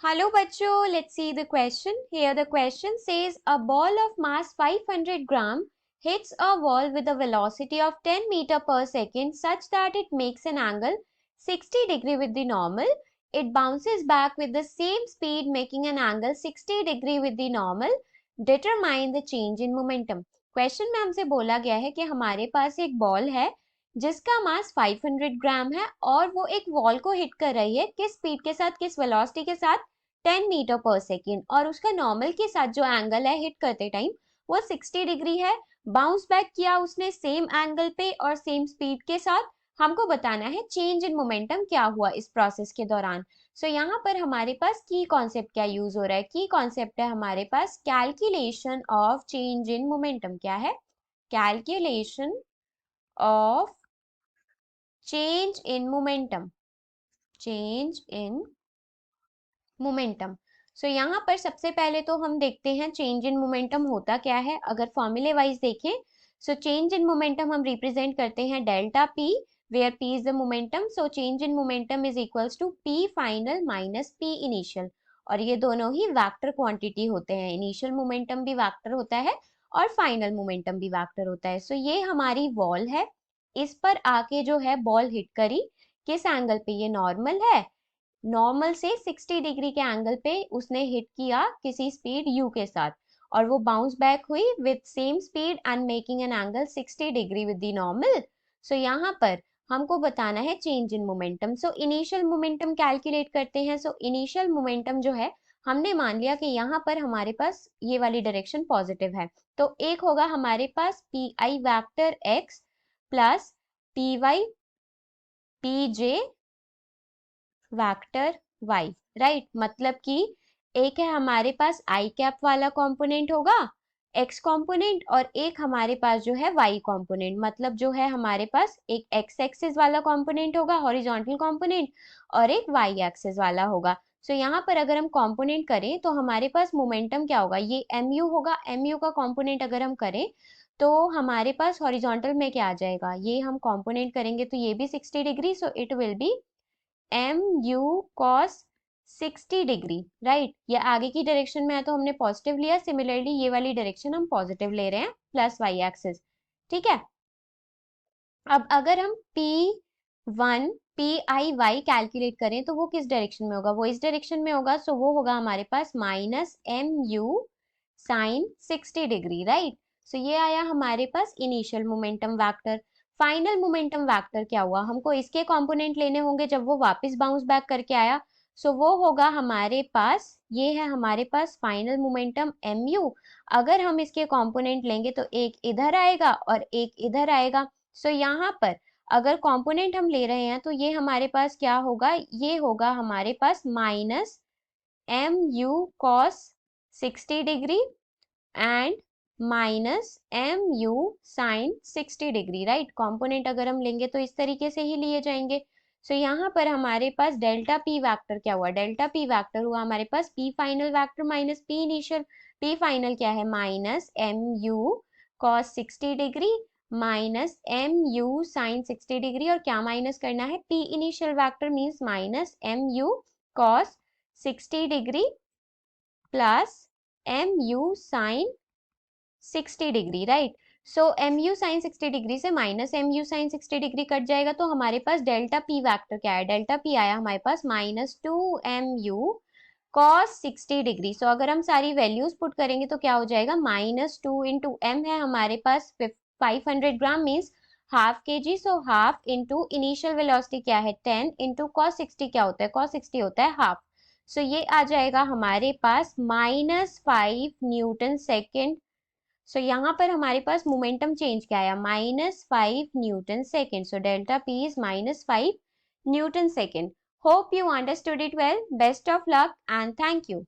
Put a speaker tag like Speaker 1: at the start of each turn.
Speaker 1: Hello bachcho, let's see the question. Here the question says a ball of mass 500 gram hits a wall with a velocity of 10 meter per second such that it makes an angle 60 degree with the normal. It bounces back with the same speed making an angle 60 degree with the normal. Determine the change in momentum. Question में हमसे बोला गया है कि हमारे पास एक ball है जिसका मास 500 ग्राम है और वो एक वॉल को हिट कर रही है किस स्पीड के साथ, किस वेलोसिटी के साथ, 10 मीटर पर सेकेंड, और उसका नॉर्मल के साथ जो एंगल है हिट करते टाइम वो 60 डिग्री है। बाउंस बैक किया उसने सेम एंगल पे और सेम स्पीड के साथ। हमको बताना है चेंज इन मोमेंटम क्या हुआ इस प्रोसेस के दौरान। सो यहाँ पर हमारे पास की कॉन्सेप्ट क्या यूज हो रहा है? की कॉन्सेप्ट है हमारे पास calculation of change in momentum. क्या है? Calculation of change in momentum. Change in momentum. So यहाँ पर सबसे पहले तो हम देखते हैं चेंज इन मोमेंटम होता क्या है। अगर फॉर्मूले वाइज देखें, सो चेंज इन मोमेंटम हम रिप्रेजेंट करते हैं delta P, where P is the momentum. So change in momentum is equals to P final minus P initial, और ये दोनों ही वेक्टर क्वांटिटी होते हैं। इनिशियल मोमेंटम भी वेक्टर होता है और फाइनल मोमेंटम भी वेक्टर होता है। सो ये हमारी वॉल है, इस पर आके जो है बॉल हिट करी, किस एंगल पे? ये नॉर्मल है, नॉर्मल से 60 डिग्री के एंगल पे उसने हिट किया किसी स्पीड u के साथ, और वो बाउंस बैक हुई with same speed and making an angle 60 degree with the normal. So यहाँ पर हमको बताना है change in momentum. So initial momentum calculate करते हैं। सो इनिशियल मोमेंटम जो है, हमने मान लिया कि यहाँ पर हमारे पास ये वाली डायरेक्शन पॉजिटिव है, तो एक होगा हमारे पास P I vector X plus P Y P J vector y, right. मतलब कि एक है हमारे पास आई कैप वाला कंपोनेंट होगा x कंपोनेंट, और एक हमारे पास जो है y कंपोनेंट। मतलब जो है हमारे पास एक x एक्सिस वाला कंपोनेंट होगा हॉरिजॉन्टल कंपोनेंट, और एक y एक्सिस वाला होगा। सो यहाँ पर अगर हम कंपोनेंट करें तो हमारे पास मोमेंटम क्या होगा? ये mu होगा। mu का कंपोनेंट अगर हम करें तो हमारे पास हॉरिजॉन्टल में क्या आ जाएगा? ये हम कंपोनेंट करेंगे तो ये भी 60 degree, so it will be M U cos 60 degree, right. ये आगे की डायरेक्शन में है तो हमने पॉजिटिव लिया, सिमिलरली ये वाली डायरेक्शन हम पॉजिटिव ले रहे हैं, प्लस वाई एक्सिस, ठीक है। अब अगर हम P1 P I Y calculate करें तो वो किस डायरेक्शन में होगा? वो इस डायरेक्शन में होगा। सो वो होगा हमारे पास minus M U sine 60 degree, right. So ये आया हमारे पास initial momentum vector. Final momentum vector क्या हुआ? हमको इसके कंपोनेंट लेने होंगे जब वो वापस बाउंस बैक करके आया। सो वो होगा हमारे पास, ये है हमारे पास फाइनल मोमेंटम एम यू। अगर हम इसके कंपोनेंट लेंगे तो एक इधर आएगा और एक इधर आएगा। सो यहाँ पर अगर कंपोनेंट हम ले रहे हैं तो ये हमारे पास क्या होगा? ये होगा हमारे पास minus M U cos 60 degree and minus M U sine 60 degree, right. Component अगर हम लेंगे तो इस तरीके से ही लिए जाएंगे। सो यहाँ पर हमारे पास डेल्टा पी वैक्टर क्या हुआ? डेल्टा पी वैक्टर हुआ हमारे पास P final vector minus P initial. P final क्या है? Minus M U cos 60 degree minus M U sine 60 degree, और क्या माइनस करना है? P initial vector means minus M U cos 60 degree plus M U sine 60 degree, right. So M U sine 60 degree से minus M U sine 60 degree cut जाएगा, तो हमारे पास delta P vector क्या है? डेल्टा पी आया हमारे पास minus 2mu cos 60 degree. सो अगर हम सारी वैल्यूज पुट करेंगे तो क्या हो जाएगा? माइनस 2 इंटू एम है हमारे पास 500 ग्राम means half K G. So half into initial velocity क्या है? 10 इंटू कॉस 60 क्या होता है? कॉस 60 होता है हाफ। सो ये आ जाएगा हमारे पास -5 न्यूटन सेकेंड। सो यहाँ पर हमारे पास मोमेंटम चेंज क्या आया? -5 Newton second. So delta P is -5 Newton second. Hope you understood it well. Best of luck and thank you.